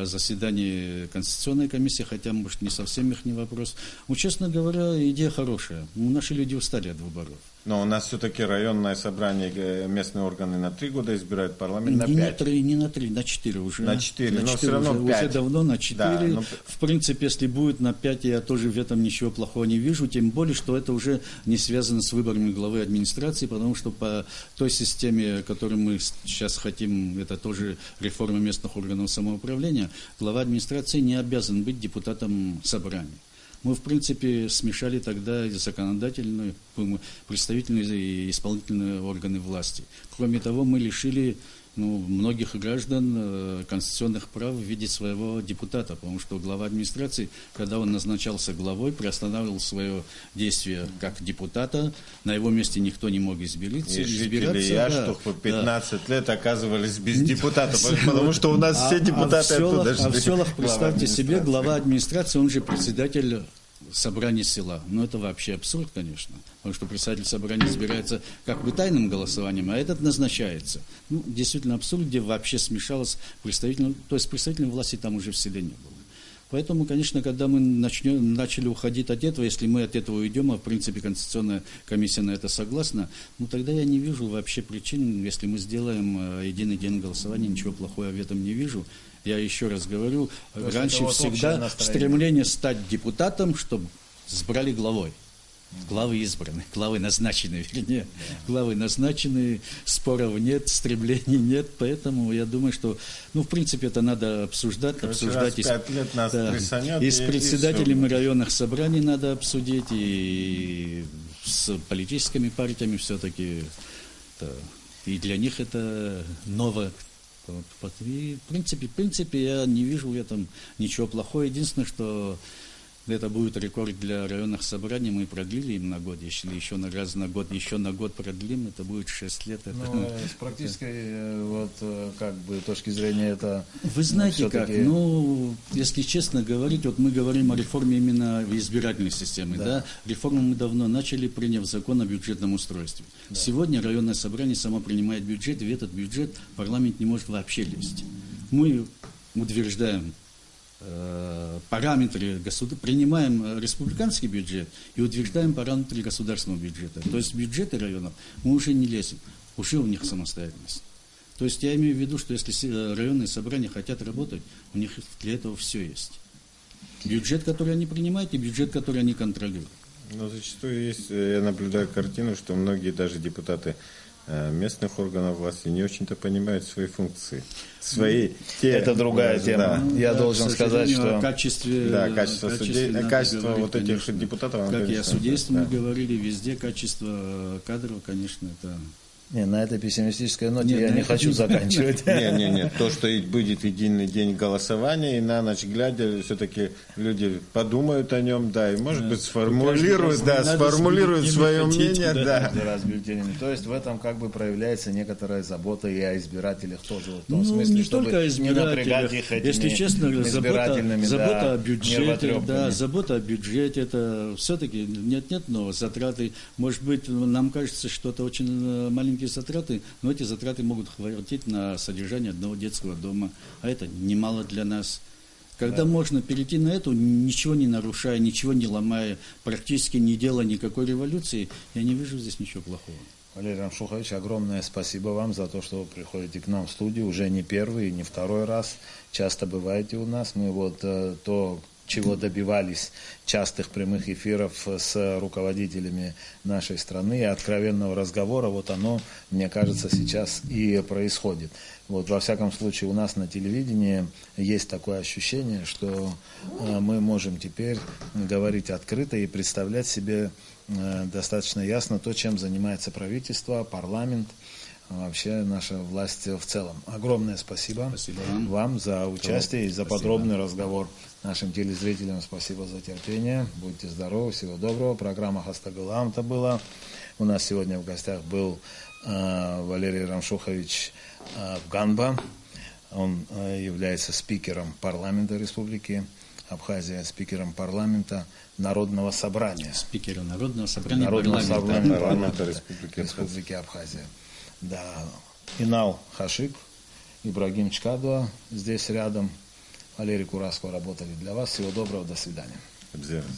[SPEAKER 2] заседании Конституционной комиссии, хотя, может, не совсем их не вопрос. Ну, честно говоря, идея хорошая. Наши люди устали от выборов.
[SPEAKER 3] Но у нас все-таки районное собрание, местные органы на 3 года избирают, парламент на 5.
[SPEAKER 2] Не на 3, на 4 уже.
[SPEAKER 3] На 4, но все равно 5.
[SPEAKER 2] Уже давно на 4. Да, но... В принципе, если будет на 5, я тоже в этом ничего плохого не вижу. Тем более, что это уже не связано с выборами главы администрации, потому что по той системе, которую мы сейчас хотим, это тоже реформа местных органов самоуправления, глава администрации не обязан быть депутатом собрания. Мы, в принципе, смешали тогда законодательную, представительные и исполнительные органы власти. Кроме того, мы лишили многих граждан конституционных прав видеть своего депутата, потому что глава администрации, когда он назначался главой, приостанавливал свое действие как депутата, на его месте никто не мог избираться.
[SPEAKER 3] И жители Яштух 15 лет оказывались без депутата, потому что у нас все депутаты оттуда шли.
[SPEAKER 2] А в селах, представьте себе, глава администрации, он же председатель собрания села. Но это вообще абсурд, конечно. Потому что председатель собрания избирается как бы тайным голосованием, а этот назначается. Действительно абсурд, где вообще смешалось представительное, то есть представительной власти там уже в селе не было. Поэтому, конечно, когда мы начали уходить от этого, если мы от этого уйдем, а в принципе Конституционная комиссия на это согласна, тогда я не вижу вообще причин, если мы сделаем единый день голосования, ничего плохого я в этом не вижу. Я еще раз говорю, раньше всегда стремление стать депутатом, чтобы сбрали главой. Главы избраны, главы назначены, вернее. Главы назначены, споров нет, стремлений нет, поэтому я думаю, что, в принципе, это надо обсуждать и с председателями районных собраний надо обсудить, и с политическими партиями все-таки, и для них это новое. И, в принципе, я не вижу в этом ничего плохого. Единственное, что это будет рекорд для районных собраний. Мы продлили им на год, если еще на год продлим, это будет 6 лет.
[SPEAKER 1] С практической точки зрения это...
[SPEAKER 2] Вы знаете как, если честно говорить, вот мы говорим о реформе именно в избирательной системе, да? Реформу мы давно начали, приняв закон о бюджетном устройстве. Да. Сегодня районное собрание само принимает бюджет, и в этот бюджет парламент не может вообще лезть. Мы утверждаем параметры принимаем республиканский бюджет и утверждаем параметры государственного бюджета. То есть бюджеты районов мы уже не лезем, уже у них самостоятельность. То есть я имею в виду, что если районные собрания хотят работать, у них для этого все есть. Бюджет, который они принимают, и бюджет, который они контролируют.
[SPEAKER 3] Но зачастую есть, я наблюдаю картину, что многие даже депутаты местных органов власти не очень-то понимают свои функции.
[SPEAKER 1] Это другая тема. Да. Я должен сказать, что...
[SPEAKER 3] Качество вот этих депутатов...
[SPEAKER 2] Как и о судействе мы говорили, везде качество кадров, конечно, это...
[SPEAKER 1] На этой пессимистической ноте я не хочу заканчивать.
[SPEAKER 3] Нет. То, что будет единый день голосования, и на ночь глядя, все-таки люди подумают о нем, и, может быть, сформулируют свое мнение.
[SPEAKER 1] То есть в этом проявляется некоторая забота и о избирателях тоже. В том смысле,
[SPEAKER 2] не только о избирателях. Если честно, забота о бюджете. Забота о бюджете, это все-таки нет, но затраты. Может быть, нам кажется, что это очень маленькие затраты, но эти затраты могут хватить на содержание одного детского дома, а это немало для нас. Когда можно перейти на это, ничего не нарушая, ничего не ломая, практически не делая никакой революции, я не вижу здесь ничего плохого.
[SPEAKER 1] Валерий Рамшухович, огромное спасибо вам за то, что вы приходите к нам в студию, уже не первый и не второй раз, часто бываете у нас. Мы то чего добивались частых прямых эфиров с руководителями нашей страны и откровенного разговора, вот оно, мне кажется, сейчас и происходит. Вот, во всяком случае, у нас на телевидении есть такое ощущение, что мы можем теперь говорить открыто и представлять себе достаточно ясно то, чем занимается правительство, парламент, вообще наша власть в целом. Огромное спасибо, вам за участие и за подробный разговор. Нашим телезрителям спасибо за терпение. Будьте здоровы, всего доброго. Программа Хастагалаамта была. У нас сегодня в гостях был Валерий Рамшухович Ганба. Он является спикером парламента Республики Абхазия, спикером парламента Народного собрания.
[SPEAKER 2] Спикером Народного собрания
[SPEAKER 3] парламента
[SPEAKER 1] Республики Абхазия. Да. Инал Хашик, Ибрагим Чкадуа здесь рядом. Валерий Кураско работали для вас. Всего доброго, до свидания.
[SPEAKER 3] Обязательно.